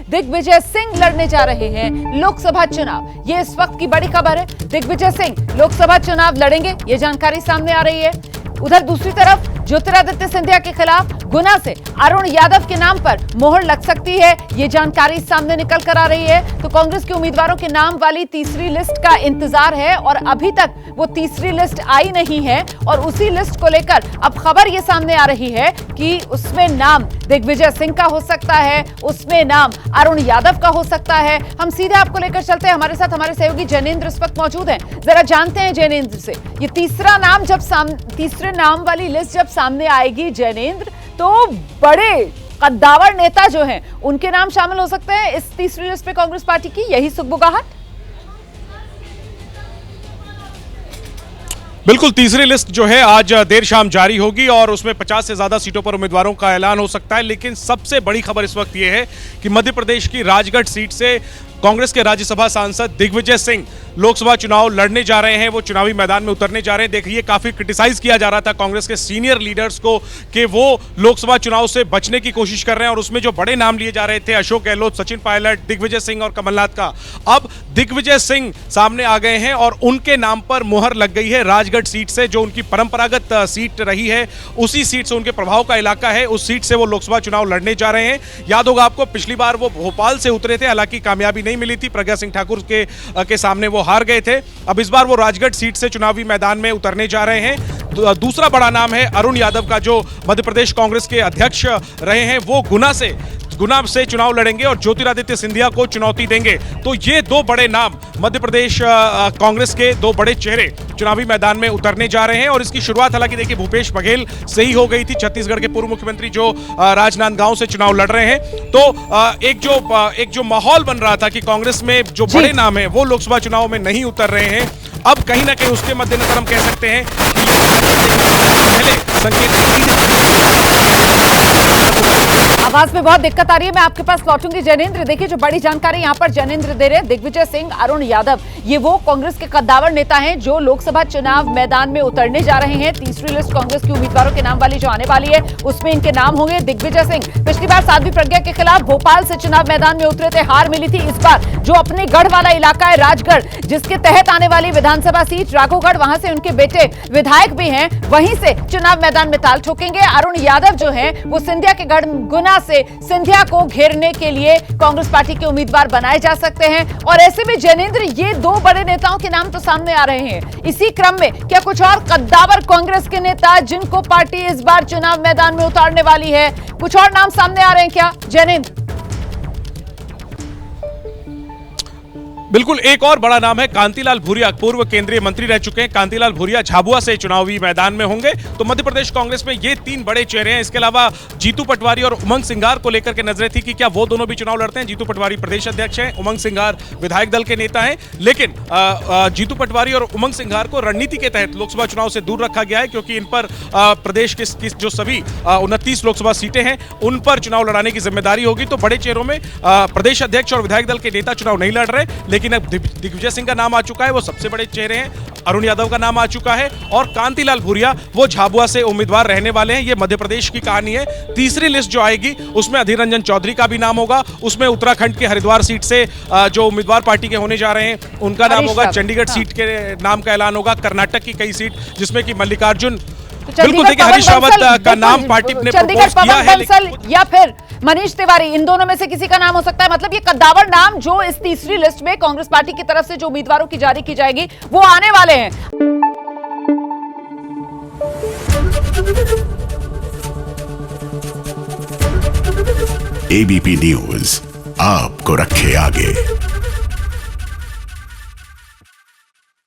दिग्विजय सिंह लड़ने जा रहे हैं लोकसभा चुनाव। ये इस वक्त की बड़ी खबर है। दिग्विजय सिंह लोकसभा चुनाव लड़ेंगे, ये जानकारी सामने आ रही है। उधर दूसरी तरफ ज्योतिरादित्य सिंधिया के खिलाफ गुना से अरुण यादव के नाम पर मोहर लग सकती है, ये जानकारी सामने निकल कर आ रही है। तो कांग्रेस के उम्मीदवारों के नाम वाली तीसरी लिस्ट का इंतजार है और अभी तक वो तीसरी लिस्ट आई नहीं है और उसी लिस्ट को लेकर अब खबर ये सामने आ रही है कि उसमें नाम दिग्विजय सिंह का हो सकता है, उसमें नाम अरुण यादव का हो सकता है। हम सीधे आपको लेकर चलते हैं, हमारे साथ हमारे सहयोगी जैनेंद्र इस वक्त मौजूद हैं। जरा जानते हैं जैनेंद्र से, ये तीसरा नाम जब तीसरे नाम वाली लिस्ट जब सामने आएगी जैनेंद्र, तो बड़े कद्दावर नेता जो हैं उनके नाम शामिल हो सकते हैं इस तीसरी लिस्ट पे कांग्रेस पार्टी की, यही सुगबुगाहट। बिल्कुल, तीसरी लिस्ट जो है आज देर शाम जारी होगी और उसमें 50 से ज्यादा सीटों पर उम्मीदवारों का ऐलान हो सकता है। लेकिन सबसे बड़ी खबर इस वक्त यह है कि मध्य प्रदेश की राजगढ़ सीट से कांग्रेस के राज्यसभा सांसद दिग्विजय सिंह लोकसभा चुनाव लड़ने जा रहे हैं, वो चुनावी मैदान में उतरने जा रहे हैं। देखिए, काफी क्रिटिसाइज किया जा रहा था कांग्रेस के सीनियर लीडर्स को कि वो लोकसभा चुनाव से बचने की कोशिश कर रहे हैं और उसमें जो बड़े नाम लिए जा रहे थे, अशोक गहलोत, सचिन पायलट, दिग्विजय सिंह और कमलनाथ का, अब दिग्विजय सिंह सामने आ गए हैं और उनके नाम पर मोहर लग गई है। राजगढ़ सीट से, जो उनकी परंपरागत सीट रही है, उसी सीट से, उनके प्रभाव का इलाका है, उस सीट से वो लोकसभा चुनाव लड़ने जा रहे हैं। याद होगा आपको, पिछली बार वो भोपाल से उतरे थे, हालांकि कामयाबी नहीं मिली थी, प्रज्ञा सिंह ठाकुर के सामने वो हार गए थे। अब इस बार वो राजगढ़ सीट से चुनावी मैदान में उतरने जा रहे हैं। दूसरा बड़ा नाम है अरुण यादव का, जो मध्य प्रदेश कांग्रेस के अध्यक्ष रहे हैं, वो गुना से चुनाव लड़ेंगे और ज्योतिरादित्य सिंधिया को चुनौती देंगे। तो ये दो बड़े नाम मध्य प्रदेश कांग्रेस के, दो बड़े चेहरे चुनावी मैदान में उतरने जा रहे हैं। और इसकी शुरुआत हालांकि देखिए भूपेश बघेल से ही हो गई थी, छत्तीसगढ़ के पूर्व मुख्यमंत्री जो राजनांदगांव से चुनाव लड़ रहे हैं। तो एक जो माहौल बन रहा था कि कांग्रेस में जो बड़े नाम है वो लोकसभा चुनाव में नहीं उतर रहे हैं, अब कहीं ना कहीं उसके मद्देनजर हम कह सकते हैं कि पहले संकेत आवाज में बहुत दिक्कत आ रही है, मैं आपके पास लौटूंगी जैनेंद्र। देखिए, जो बड़ी जानकारी यहां पर जैनेंद्र दे रहे हैं, दिग्विजय सिंह, अरुण यादव, ये वो कांग्रेस के कद्दावर नेता हैं जो लोकसभा चुनाव मैदान में उतरने जा रहे हैं। तीसरी लिस्ट कांग्रेस के उम्मीदवारों के नाम वाली जो आने वाली है, उसमें इनके नाम होंगे। दिग्विजय सिंह पिछली बार साध्वी प्रज्ञा के खिलाफ भोपाल से चुनाव मैदान में उतरे थे, हार मिली थी। इस बार जो अपने गढ़ वाला इलाका है राजगढ़, जिसके तहत आने वाली विधानसभा सीट राघोगढ़, वहां से उनके बेटे विधायक भी हैं, वहीं से चुनाव मैदान में ताल ठोकेंगे। अरुण यादव जो है वो सिंधिया के गढ़ गुना से सिंधिया को घेरने के लिए कांग्रेस पार्टी के उम्मीदवार बनाए जा सकते हैं। और ऐसे में जैनेंद्र, ये दो बड़े नेताओं के नाम तो सामने आ रहे हैं। इसी क्रम में क्या कुछ और कद्दावर कांग्रेस के नेता जिनको पार्टी इस बार चुनाव मैदान में उतारने वाली है, कुछ और नाम सामने आ रहे हैं क्या जैनेंद्र? बिल्कुल, एक और बड़ा नाम है कांतिलाल भूरिया, पूर्व केंद्रीय मंत्री रह चुके हैं। कांतिलाल भूरिया झाबुआ से चुनावी मैदान में होंगे। तो मध्य प्रदेश कांग्रेस में ये तीन बड़े चेहरे हैं। इसके अलावा जीतू पटवारी और उमंग सिंघार को लेकर के नजरें थी कि क्या वो दोनों भी चुनाव लड़ते हैं। जीतू पटवारी प्रदेश अध्यक्ष हैं, उमंग सिंघार विधायक दल के नेता हैं। लेकिन जीतू पटवारी और उमंग सिंघार को रणनीति के तहत लोकसभा चुनाव से दूर रखा गया है, क्योंकि इन पर प्रदेश की जो सभी 29 लोकसभा सीटें हैं उन पर चुनाव लड़ाने की जिम्मेदारी होगी। तो बड़े चेहरों में प्रदेश अध्यक्ष और विधायक दल के नेता चुनाव नहीं लड़ रहे, लेकिन अब दिग्विजय सिंह का नाम आ चुका है, वो सबसे बड़े चेहरे हैं। अरुण यादव का नाम आ चुका है और कांतिलाल भूरिया वो झाबुआ से उम्मीदवार रहने वाले हैं। ये मध्य प्रदेश की कहानी है। तीसरी लिस्ट जो आएगी उसमें अधीर रंजन चौधरी का भी नाम होगा। उसमें उत्तराखंड के हरिद्वार सीट से जो उम्मीदवार पार्टी के होने जा रहे हैं उनका नाम होगा। चंडीगढ़ सीट के नाम का ऐलान होगा। कर्नाटक की कई सीट जिसमें कि मल्लिकार्जुन, बिल्कुल देखिए हरीश रावत का नाम पार्टी ने प्रपोज किया है, या फिर मनीष तिवारी, इन दोनों में से किसी का नाम हो सकता है। मतलब ये कद्दावर नाम जो इस तीसरी लिस्ट में कांग्रेस पार्टी की तरफ से जो उम्मीदवारों की जारी की जाएगी वो आने वाले हैं। एबीपी न्यूज आपको रखे आगे।